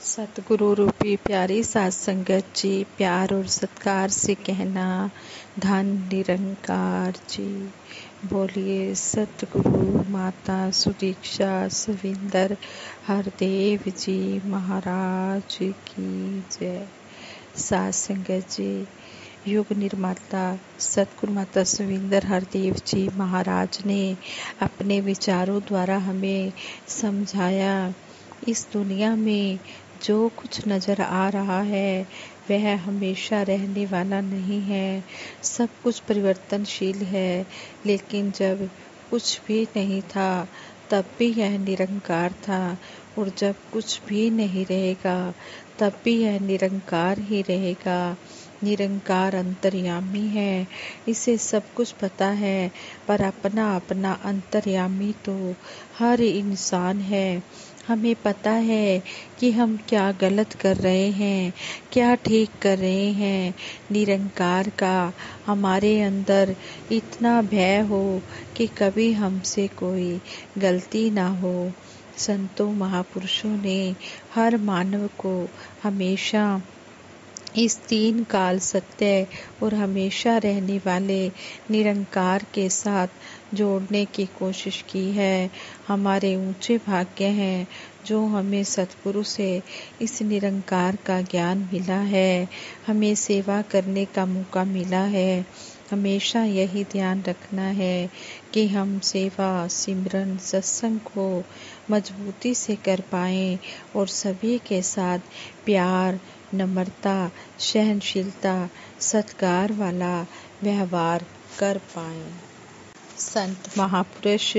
सतगुरु रूपी प्यारी सात संगत जी, प्यार और सत्कार से कहना, धन निरंकार जी। बोलिए सतगुरु माता सुदीक्षा सविंदर हरदेव जी महाराज की जय। सात संगत जी, युग निर्माता सतगुरु माता सुविंदर हरदेव जी महाराज ने अपने विचारों द्वारा हमें समझाया, इस दुनिया में जो कुछ नज़र आ रहा है वह हमेशा रहने वाला नहीं है। सब कुछ परिवर्तनशील है, लेकिन जब कुछ भी नहीं था तब भी यह निरंकार था, और जब कुछ भी नहीं रहेगा तब भी यह निरंकार ही रहेगा। निरंकार अंतर्यामी है, इसे सब कुछ पता है, पर अपना अपना अंतर्यामी तो हर इंसान है। हमें पता है कि हम क्या गलत कर रहे हैं, क्या ठीक कर रहे हैं। निरंकार का हमारे अंदर इतना भय हो कि कभी हमसे कोई गलती ना हो। संतों महापुरुषों ने हर मानव को हमेशा इस तीन काल सत्य और हमेशा रहने वाले निरंकार के साथ जोड़ने की कोशिश की है। हमारे ऊंचे भाग्य हैं जो हमें सतगुरु से इस निरंकार का ज्ञान मिला है, हमें सेवा करने का मौका मिला है। हमेशा यही ध्यान रखना है कि हम सेवा, सिमरन, सत्संग को मजबूती से कर पाएं और सभी के साथ प्यार, नम्रता, सहनशीलता, सत्कार वाला व्यवहार कर पाएं। संत महापुरुष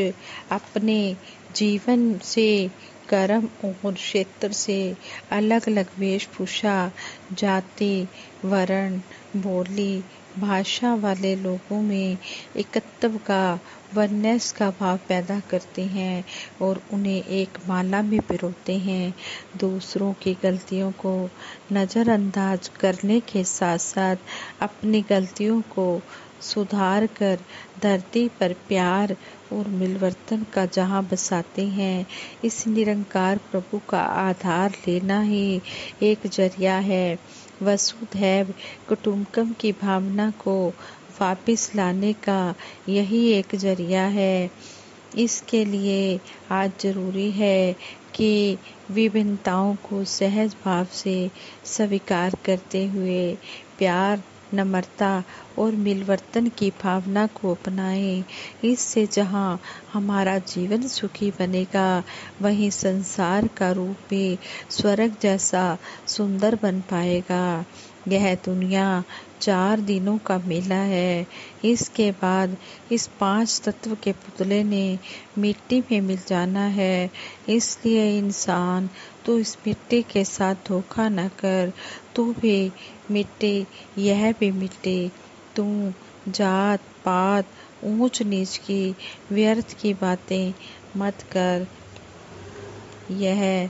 अपने जीवन से, कर्म और क्षेत्र से अलग अलग वेशभूषा, जाति, वर्ण, बोली, भाषा वाले लोगों में एकत्व का, वननेस का भाव पैदा करते हैं और उन्हें एक माला में पिरोते हैं। दूसरों की गलतियों को नज़रअंदाज करने के साथ साथ अपनी गलतियों को सुधार कर धरती पर प्यार और मिलवर्तन का जहां बसाते हैं। इस निरंकार प्रभु का आधार लेना ही एक जरिया है। वसुधैव कुटुंबकम की भावना को वापस लाने का यही एक जरिया है। इसके लिए आज जरूरी है कि विभिन्नताओं को सहज भाव से स्वीकार करते हुए प्यार, नम्रता और मिलवर्तन की भावना को अपनाएं। इससे जहां हमारा जीवन सुखी बनेगा, वहीं संसार का रूप भी स्वर्ग जैसा सुंदर बन पाएगा। यह दुनिया 4 दिनों का मेला है। इसके बाद इस 5 तत्व के पुतले ने मिट्टी में मिल जाना है। इसलिए इंसान, तू इस मिट्टी के साथ धोखा न कर। तू भी मिट्टी, यह भी मिट्टी। तू जात पात, ऊंच नीच की, व्यर्थ की बातें मत कर। यह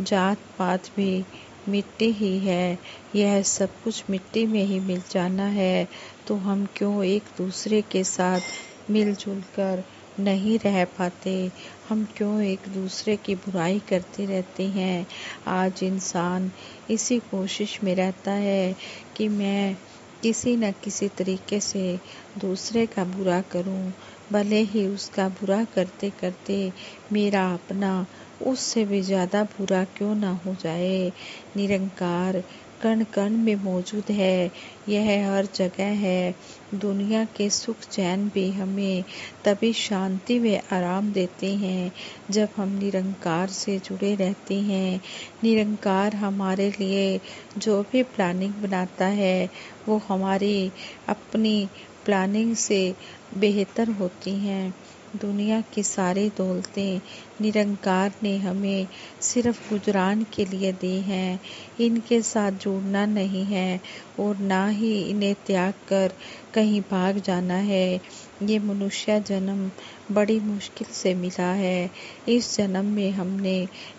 जात पात भी मिट्टी ही है, यह सब कुछ मिट्टी में ही मिल जाना है। तो हम क्यों एक दूसरे के साथ मिलजुल कर नहीं रह पाते? हम क्यों एक दूसरे की बुराई करते रहते हैं? आज इंसान इसी कोशिश में रहता है कि मैं किसी न किसी तरीके से दूसरे का बुरा करूं, भले ही उसका बुरा करते करते मेरा अपना उससे भी ज़्यादा बुरा क्यों ना हो जाए। निरंकार कण कण में मौजूद है, यह हर जगह है। दुनिया के सुख चैन भी हमें तभी शांति व आराम देते हैं जब हम निरंकार से जुड़े रहते हैं। निरंकार हमारे लिए जो भी प्लानिंग बनाता है वो हमारी अपनी प्लानिंग से बेहतर होती हैं। दुनिया की सारी दौलतें निरंकार ने हमें सिर्फ गुजरान के लिए दी हैं। इनके साथ जुड़ना नहीं है और ना ही इन्हें त्याग कर कहीं भाग जाना है। ये मनुष्य जन्म बड़ी मुश्किल से मिला है। इस जन्म में हमने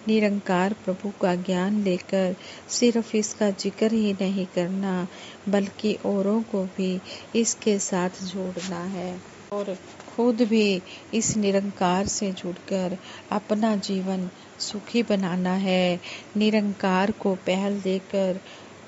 निरंकार प्रभु का ज्ञान लेकर सिर्फ इसका जिक्र ही नहीं करना, बल्कि औरों को भी इसके साथ जोड़ना है और खुद भी इस निरंकार से जुड़कर अपना जीवन सुखी बनाना है। निरंकार को पहल देकर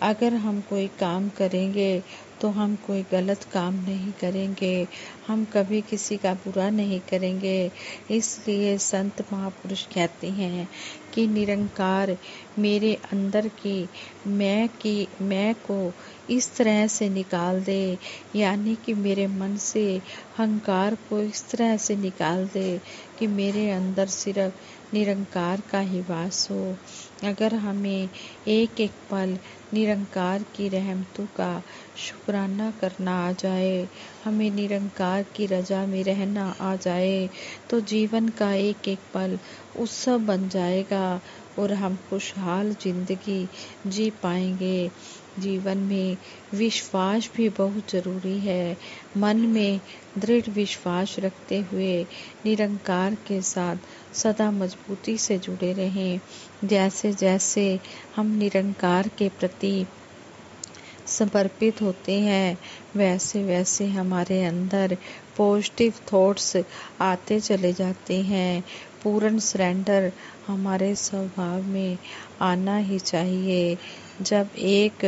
अगर हम कोई काम करेंगे तो हम कोई गलत काम नहीं करेंगे, हम कभी किसी का बुरा नहीं करेंगे। इसलिए संत महापुरुष कहते हैं कि निरंकार मेरे अंदर की मैं को इस तरह से निकाल दे, यानी कि मेरे मन से अहंकार को इस तरह से निकाल दे कि मेरे अंदर सिर्फ निरंकार का ही वास हो। अगर हमें एक एक पल निरंकार की रहमतों का शुक्राना करना आ जाए, हमें निरंकार की रजा में रहना आ जाए, तो जीवन का एक एक पल उत्सव बन जाएगा और हम खुशहाल जिंदगी जी पाएंगे। जीवन में विश्वास भी बहुत जरूरी है। मन में दृढ़ विश्वास रखते हुए निरंकार के साथ सदा मजबूती से जुड़े रहें। जैसे जैसे हम निरंकार के प्रति समर्पित होते हैं, वैसे वैसे हमारे अंदर पॉजिटिव थॉट्स आते चले जाते हैं। पूर्ण सरेंडर हमारे स्वभाव में आना ही चाहिए। जब एक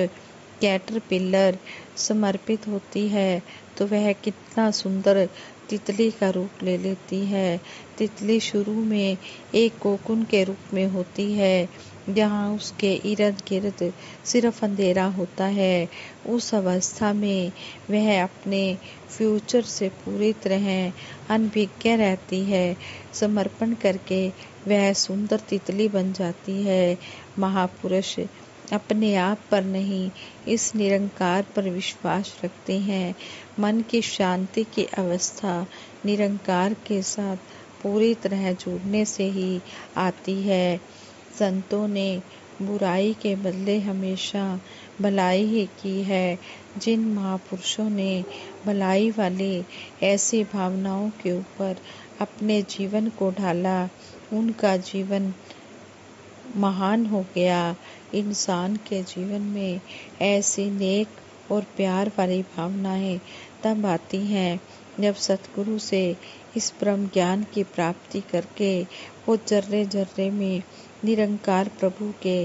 कैटरपिलर समर्पित होती है तो वह कितना सुंदर तितली का रूप ले लेती है। तितली शुरू में एक कोकुन के रूप में होती है, जहाँ उसके इर्द गिर्द सिर्फ अंधेरा होता है। उस अवस्था में वह अपने फ्यूचर से पूरी तरह अनभिज्ञ रहती है। समर्पण करके वह सुंदर तितली बन जाती है। महापुरुष अपने आप पर नहीं, इस निरंकार पर विश्वास रखते हैं। मन की शांति की अवस्था निरंकार के साथ पूरी तरह जुड़ने से ही आती है। संतों ने बुराई के बदले हमेशा भलाई ही की है। जिन महापुरुषों ने भलाई वाली ऐसी भावनाओं के ऊपर अपने जीवन को ढाला, उनका जीवन महान हो गया। इंसान के जीवन में ऐसी नेक और प्यार वाली भावनाएं तब आती हैं जब सतगुरु से इस ब्रह्म ज्ञान की प्राप्ति करके वो जर्रे जर्रे में निरंकार प्रभु के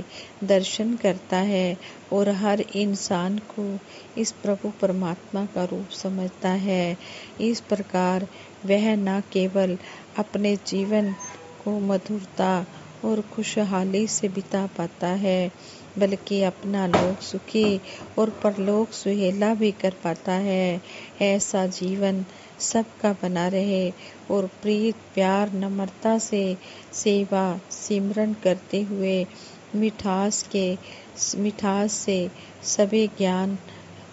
दर्शन करता है और हर इंसान को इस प्रभु परमात्मा का रूप समझता है। इस प्रकार वह न केवल अपने जीवन को मधुरता और खुशहाली से बिता पाता है, बल्कि अपना लोक सुखी और परलोक सुहेला भी कर पाता है। ऐसा जीवन सबका बना रहे और प्रीत प्यार नम्रता से सेवा सिमरन करते हुए मिठास से सभी ज्ञान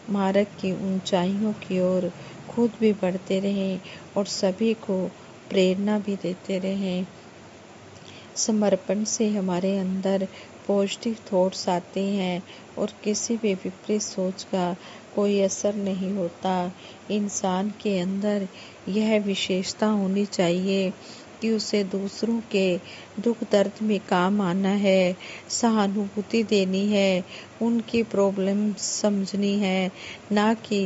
मार्ग की ऊंचाइयों की ओर खुद भी बढ़ते रहें और सभी को प्रेरणा भी देते रहें। समर्पण से हमारे अंदर पॉजिटिव थॉट्स आते हैं और किसी भी विपरीत सोच का कोई असर नहीं होता। इंसान के अंदर यह विशेषता होनी चाहिए कि उसे दूसरों के दुख दर्द में काम आना है, सहानुभूति देनी है, उनकी प्रॉब्लम समझनी है, ना कि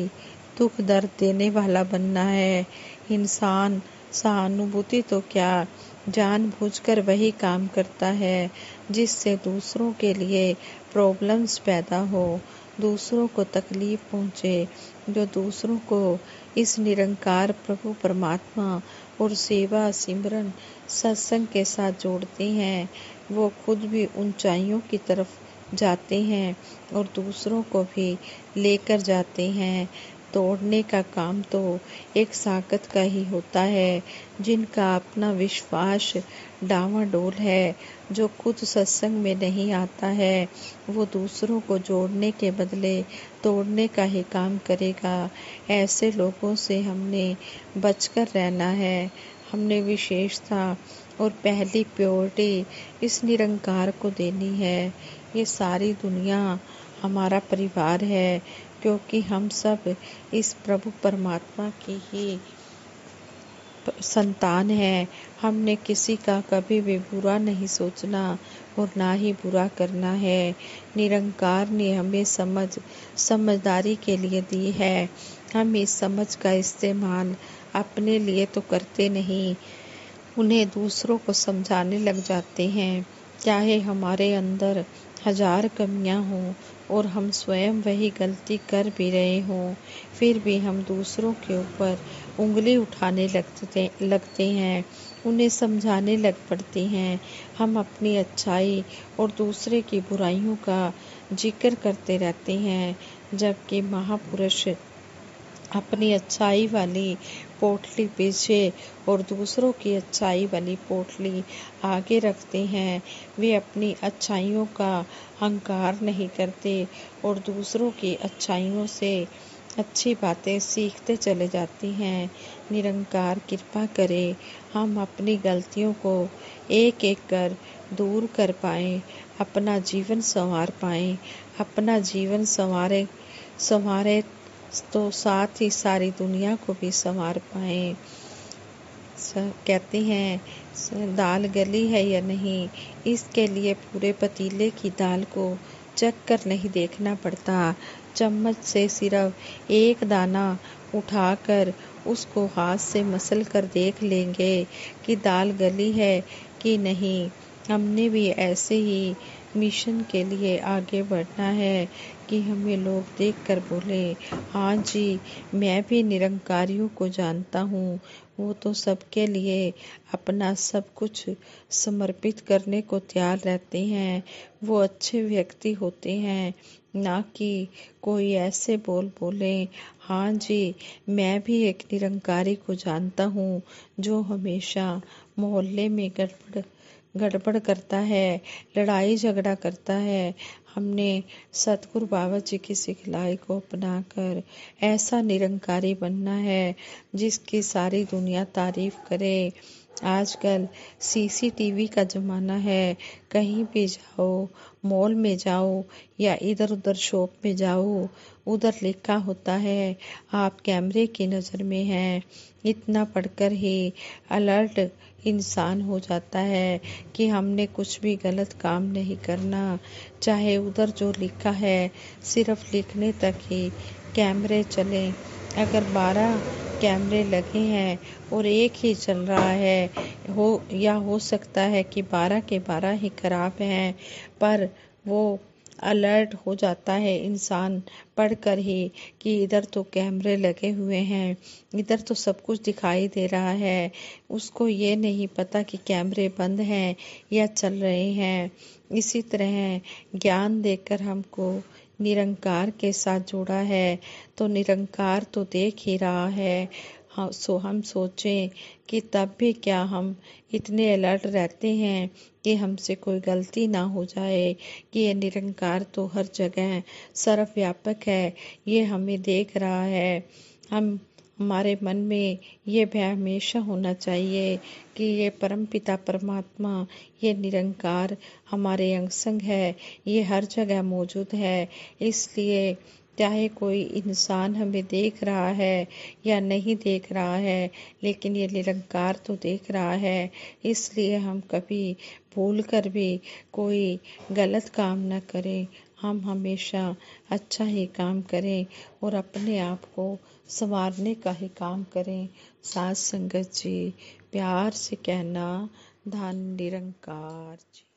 दुख दर्द देने वाला बनना है। इंसान सहानुभूति तो क्या, जानबूझकर वही काम करता है जिससे दूसरों के लिए प्रॉब्लम्स पैदा हो, दूसरों को तकलीफ पहुँचे। जो दूसरों को इस निरंकार प्रभु परमात्मा और सेवा सिमरन सत्संग के साथ जोड़ते हैं, वो खुद भी ऊंचाइयों की तरफ जाते हैं और दूसरों को भी लेकर जाते हैं। तोड़ने का काम तो एक साकत का ही होता है। जिनका अपना विश्वास डावाडोल है, जो खुद सत्संग में नहीं आता है, वो दूसरों को जोड़ने के बदले तोड़ने का ही काम करेगा। ऐसे लोगों से हमने बचकर रहना है। हमने विशेषता और पहली प्योरिटी इस निरंकार को देनी है। ये सारी दुनिया हमारा परिवार है, क्योंकि हम सब इस प्रभु परमात्मा की ही संतान है। हमने किसी का कभी भी बुरा नहीं सोचना और ना ही बुरा करना है। निरंकार ने हमें समझदारी के लिए दी है। हम इस समझ का इस्तेमाल अपने लिए तो करते नहीं, उन्हें दूसरों को समझाने लग जाते हैं। चाहे हमारे अंदर हजार कमियां हों और हम स्वयं वही गलती कर भी रहे हों, फिर भी हम दूसरों के ऊपर उंगली उठाने लगते हैं, उन्हें समझाने लग पड़ते हैं। हम अपनी अच्छाई और दूसरे की बुराइयों का जिक्र करते रहते हैं, जबकि महापुरुष अपनी अच्छाई वाली पोटली पीछे और दूसरों की अच्छाई वाली पोटली आगे रखते हैं। वे अपनी अच्छाइयों का अहंकार नहीं करते और दूसरों की अच्छाइयों से अच्छी बातें सीखते चले जाते हैं। निरंकार कृपा करे हम अपनी गलतियों को एक एक कर दूर कर पाएं, अपना जीवन संवार पाएं। अपना जीवन संवारे तो साथ ही सारी दुनिया को भी संवार पाएं। कहते हैं दाल गली है या नहीं, इसके लिए पूरे पतीले की दाल को चख कर नहीं देखना पड़ता। चम्मच से सिर्फ एक दाना उठाकर उसको हाथ से मसल कर देख लेंगे कि दाल गली है कि नहीं। हमने भी ऐसे ही मिशन के लिए आगे बढ़ना है कि हमें लोग देखकर बोले, हाँ जी, मैं भी निरंकारियों को जानता हूँ। वो तो सबके लिए अपना सब कुछ समर्पित करने को तैयार रहते हैं। वो अच्छे व्यक्ति होते हैं, ना कि कोई ऐसे बोले, हाँ जी, मैं भी एक निरंकारी को जानता हूँ जो हमेशा मोहल्ले में गड़बड़ करता है, लड़ाई झगड़ा करता है। हमने सतगुरु बाबा जी की सिखलाई को अपनाकर ऐसा निरंकारी बनना है जिसकी सारी दुनिया तारीफ करे। आजकल सीसीटीवी का जमाना है। कहीं भी जाओ, मॉल में जाओ या इधर उधर शॉप में जाओ, उधर लिखा होता है आप कैमरे की नज़र में हैं। इतना पढ़कर ही अलर्ट इंसान हो जाता है कि हमने कुछ भी गलत काम नहीं करना। चाहे उधर जो लिखा है सिर्फ लिखने तक ही कैमरे चलें। अगर 12 कैमरे लगे हैं और एक ही चल रहा है, हो सकता है कि 12 के 12 ही खराब हैं, पर वो अलर्ट हो जाता है इंसान पढ़कर ही कि इधर तो कैमरे लगे हुए हैं, इधर तो सब कुछ दिखाई दे रहा है। उसको ये नहीं पता कि कैमरे बंद हैं या चल रहे हैं। इसी तरह ज्ञान देकर हमको निरंकार के साथ जोड़ा है, तो निरंकार तो देख ही रहा है। हम सोचें कि तब भी क्या हम इतने अलर्ट रहते हैं कि हमसे कोई गलती ना हो जाए, कि ये निरंकार तो हर जगह सर्वव्यापक है, ये हमें देख रहा है। हमारे मन में ये भय हमेशा होना चाहिए कि ये परमपिता परमात्मा, ये निरंकार हमारे अंग संग है, ये हर जगह मौजूद है। इसलिए चाहे कोई इंसान हमें देख रहा है या नहीं देख रहा है, लेकिन ये निरंकार तो देख रहा है। इसलिए हम कभी भूल कर भी कोई गलत काम न करें। हम हमेशा अच्छा ही काम करें और अपने आप को संवारने का ही काम करें। साथ संगत जी, प्यार से कहना, धन निरंकार जी।